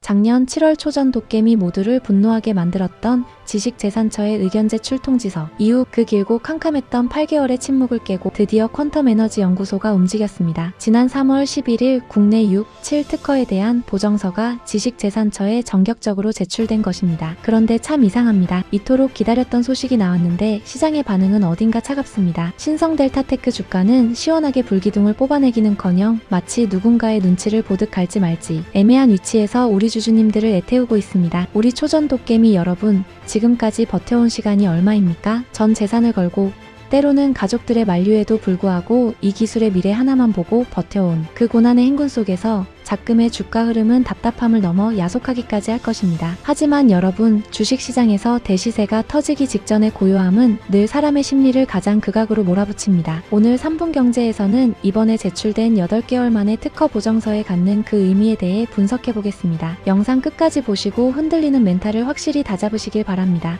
작년 7월 초전 도깨미 모두를 분노하게 만들었던 지식재산처의 의견 제출 통지서 이후 그 길고 캄캄했던 8개월의 침묵을 깨고 드디어 퀀텀에너지 연구소가 움직였습니다. 지난 3월 11일 국내 6, 7 특허에 대한 보정서가 지식재산처에 전격적으로 제출된 것입니다. 그런데 참 이상합니다. 이토록 기다렸던 소식이 나왔는데 시장의 반응은 어딘가 차갑습니다. 신성델타테크 주가는 시원하게 불기둥을 뽑아내기는커녕 마치 누군가의 눈치를 보듯 갈지 말지 애매한 위치에서 우리 주주님들을 애태우고 있습니다. 우리 초전 도깨미 여러분, 지금까지 버텨온 시간이 얼마입니까? 전 재산을 걸고 때로는 가족들의 만류에도 불구하고 이 기술의 미래 하나만 보고 버텨온 그 고난의 행군 속에서 작금의 주가 흐름은 답답함을 넘어 야속하기까지 할 것입니다. 하지만 여러분, 주식시장에서 대시세가 터지기 직전의 고요함은 늘 사람의 심리를 가장 극악으로 몰아붙입니다. 오늘 3분경제에서는 이번에 제출된 8개월 만에 특허 보정서에 갖는 그 의미에 대해 분석해보겠습니다. 영상 끝까지 보시고 흔들리는 멘탈을 확실히 다잡으시길 바랍니다.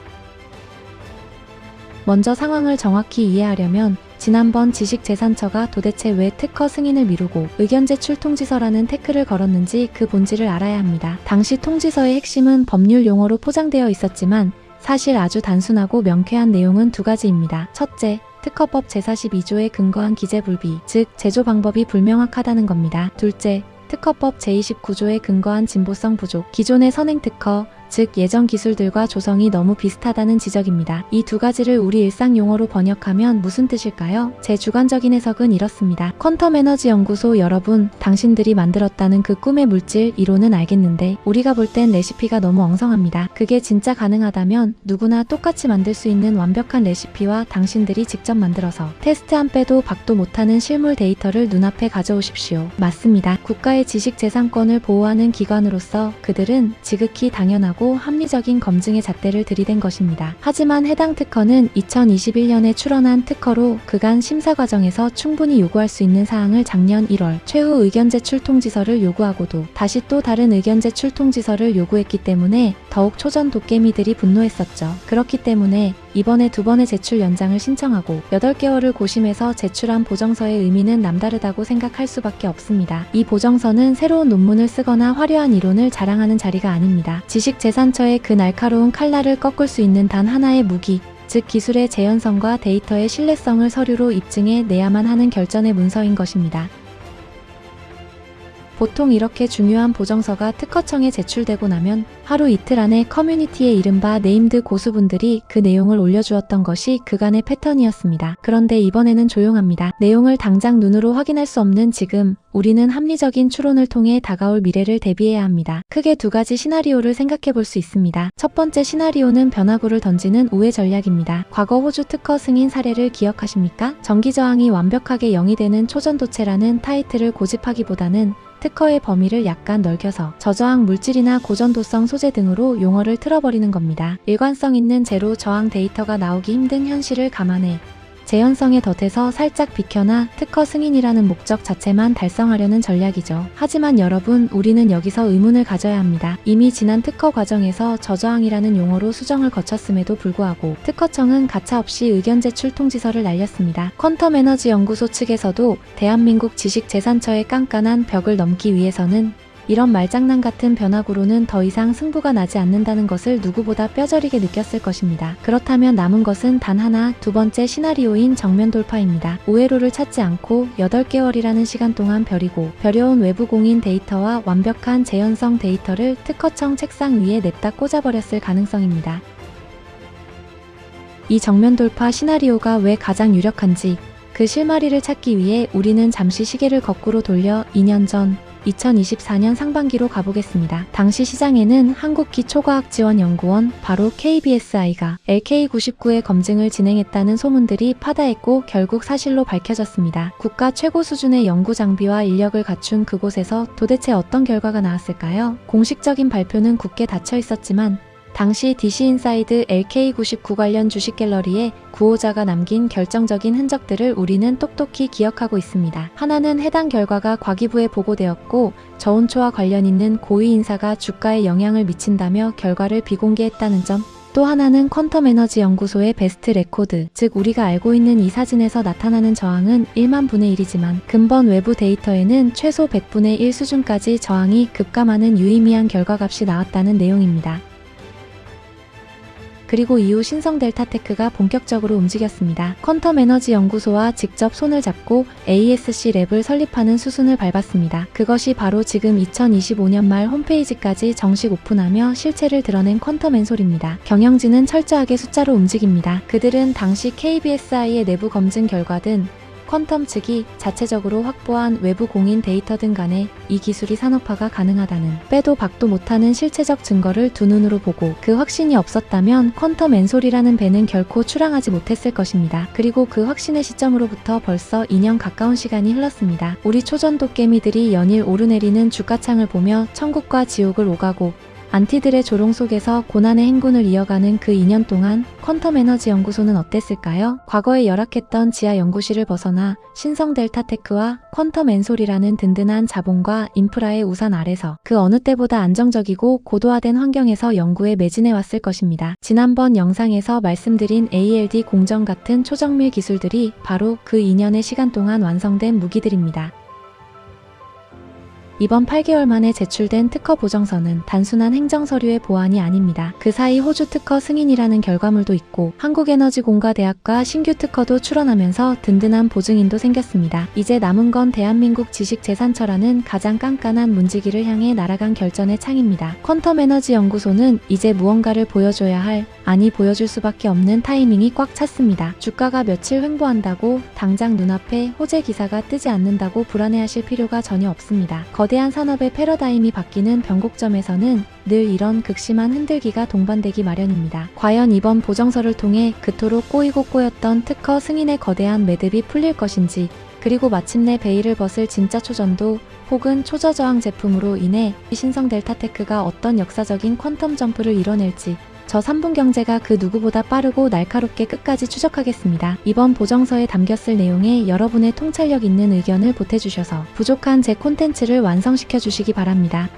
먼저 상황을 정확히 이해하려면 지난번 지식재산처가 도대체 왜 특허 승인을 미루고 의견 제출 통지서라는 태클을 걸었는지 그 본질을 알아야 합니다. 당시 통지서의 핵심은 법률 용어로 포장되어 있었지만 사실 아주 단순하고 명쾌한 내용은 두 가지입니다. 첫째, 특허법 제42조에 근거한 기재불비, 즉 제조 방법이 불명확하다는 겁니다. 둘째, 특허법 제29조에 근거한 진보성 부족, 기존의 선행특허, 즉 예전 기술들과 조성이 너무 비슷하다는 지적입니다. 이 두 가지를 우리 일상 용어로 번역하면 무슨 뜻일까요? 제 주관적인 해석은 이렇습니다. 퀀텀에너지 연구소 여러분, 당신들이 만들었다는 그 꿈의 물질 이론은 알겠는데 우리가 볼 땐 레시피가 너무 엉성합니다. 그게 진짜 가능하다면 누구나 똑같이 만들 수 있는 완벽한 레시피와 당신들이 직접 만들어서 테스트 한 빼도 박도 못하는 실물 데이터를 눈앞에 가져오십시오. 맞습니다. 국가의 지식재산권을 보호하는 기관으로서 그들은 지극히 당연하고 합리적인 검증의 잣대를 들이댄 것입니다. 하지만 해당 특허는 2021년에 출원한 특허로 그간 심사 과정에서 충분히 요구할 수 있는 사항을 작년 1월 최후 의견 제출 통지서를 요구하고도 다시 또 다른 의견 제출 통지서를 요구했기 때문에 더욱 초전 도깨미들이 분노했었죠. 그렇기 때문에 이번에 두 번의 제출 연장을 신청하고 8개월을 고심해서 제출한 보정서의 의미는 남다르다고 생각할 수밖에 없습니다. 이 보정서는 새로운 논문을 쓰거나 화려한 이론을 자랑하는 자리가 아닙니다. 지식재산처의 그 날카로운 칼날을 꺾을 수 있는 단 하나의 무기, 즉 기술의 재현성과 데이터의 신뢰성을 서류로 입증해 내야만 하는 결전의 문서인 것입니다. 보통 이렇게 중요한 보정서가 특허청에 제출되고 나면 하루 이틀 안에 커뮤니티에 이른바 네임드 고수분들이 그 내용을 올려주었던 것이 그간의 패턴이었습니다. 그런데 이번에는 조용합니다. 내용을 당장 눈으로 확인할 수 없는 지금, 우리는 합리적인 추론을 통해 다가올 미래를 대비해야 합니다. 크게 두 가지 시나리오를 생각해 볼 수 있습니다. 첫 번째 시나리오는 변화구를 던지는 우회 전략입니다. 과거 호주 특허 승인 사례를 기억하십니까? 전기저항이 완벽하게 0이 되는 초전도체라는 타이틀을 고집하기보다는 특허의 범위를 약간 넓혀서 저저항 물질이나 고전도성 소재 등으로 용어를 틀어버리는 겁니다. 일관성 있는 제로 저항 데이터가 나오기 힘든 현실을 감안해 재현성에 덧해서 살짝 비켜나 특허 승인이라는 목적 자체만 달성하려는 전략이죠. 하지만 여러분, 우리는 여기서 의문을 가져야 합니다. 이미 지난 특허 과정에서 저저항이라는 용어로 수정을 거쳤음에도 불구하고 특허청은 가차없이 의견 제출 통지서를 날렸습니다. 퀀텀에너지 연구소 측에서도 대한민국 지식재산처의 깐깐한 벽을 넘기 위해서는 이런 말장난 같은 변화구로는 더 이상 승부가 나지 않는다는 것을 누구보다 뼈저리게 느꼈을 것입니다. 그렇다면 남은 것은 단 하나, 두 번째 시나리오인 정면 돌파입니다. 오해로를 찾지 않고 8개월이라는 시간 동안 벼려온 외부 공인 데이터와 완벽한 재현성 데이터를 특허청 책상 위에 냅다 꽂아버렸을 가능성입니다. 이 정면 돌파 시나리오가 왜 가장 유력한지, 그 실마리를 찾기 위해 우리는 잠시 시계를 거꾸로 돌려 2년 전 2024년 상반기로 가보겠습니다. 당시 시장에는 한국기초과학지원연구원, 바로 KBSI가 LK99의 검증을 진행했다는 소문들이 파다했고 결국 사실로 밝혀졌습니다. 국가 최고 수준의 연구 장비와 인력을 갖춘 그곳에서 도대체 어떤 결과가 나왔을까요? 공식적인 발표는 굳게 닫혀 있었지만 당시 DC인사이드 LK99 관련 주식 갤러리에 구호자가 남긴 결정적인 흔적들을 우리는 똑똑히 기억하고 있습니다. 하나는 해당 결과가 과기부에 보고되었고 저온초와 관련 있는 고위 인사가 주가에 영향을 미친다며 결과를 비공개했다는 점, 또 하나는 퀀텀 에너지 연구소의 베스트 레코드, 즉 우리가 알고 있는 이 사진에서 나타나는 저항은 1만 분의 1이지만 근본 외부 데이터에는 최소 100분의 1 수준까지 저항이 급감하는 유의미한 결과값이 나왔다는 내용입니다. 그리고 이후 신성 델타테크가 본격적으로 움직였습니다. 퀀텀 에너지 연구소와 직접 손을 잡고 ASC 랩을 설립하는 수순을 밟았습니다. 그것이 바로 지금 2025년 말 홈페이지까지 정식 오픈하며 실체를 드러낸 퀀텀 엔솔입니다. 경영진은 철저하게 숫자로 움직입니다. 그들은 당시 KBSI의 내부 검증 결과 등 퀀텀 측이 자체적으로 확보한 외부 공인 데이터 등 간에 이 기술이 산업화가 가능하다는 빼도 박도 못하는 실체적 증거를 두 눈으로 보고 그 확신이 없었다면 퀀텀 엔솔이라는 배는 결코 출항하지 못했을 것입니다. 그리고 그 확신의 시점으로부터 벌써 2년 가까운 시간이 흘렀습니다. 우리 초전 도깨미들이 연일 오르내리는 주가창을 보며 천국과 지옥을 오가고 안티들의 조롱 속에서 고난의 행군을 이어가는 그 2년 동안 퀀텀 에너지 연구소는 어땠을까요? 과거에 열악했던 지하 연구실을 벗어나 신성 델타테크와 퀀텀 엔솔이라는 든든한 자본과 인프라의 우산 아래서 그 어느 때보다 안정적이고 고도화된 환경에서 연구에 매진해 왔을 것입니다. 지난번 영상에서 말씀드린 ALD 공정 같은 초정밀 기술들이 바로 그 2년의 시간 동안 완성된 무기들입니다. 이번 8개월 만에 제출된 특허 보정서는 단순한 행정서류의 보완이 아닙니다. 그 사이 호주 특허 승인이라는 결과물도 있고 한국에너지공과대학과 신규 특허도 출원하면서 든든한 보증인도 생겼습니다. 이제 남은 건 대한민국 지식재산처라는 가장 깐깐한 문지기를 향해 날아간 결전의 창입니다. 퀀텀 에너지 연구소는 이제 무언가를 보여줘야 할, 아니 보여줄 수밖에 없는 타이밍이 꽉 찼습니다. 주가가 며칠 횡보한다고 당장 눈앞에 호재 기사가 뜨지 않는다고 불안해하실 필요가 전혀 없습니다. 거대한 산업의 패러다임이 바뀌는 변곡점에서는 늘 이런 극심한 흔들기가 동반되기 마련입니다. 과연 이번 보정서를 통해 그토록 꼬이고 꼬였던 특허 승인의 거대한 매듭이 풀릴 것인지, 그리고 마침내 베일을 벗을 진짜 초전도 혹은 초저저항 제품으로 인해 신성 델타테크가 어떤 역사적인 퀀텀 점프를 이뤄낼지 저 3분 경제가 그 누구보다 빠르고 날카롭게 끝까지 추적하겠습니다. 이번 보정서에 담겼을 내용에 여러분의 통찰력 있는 의견을 보태주셔서 부족한 제 콘텐츠를 완성시켜 주시기 바랍니다.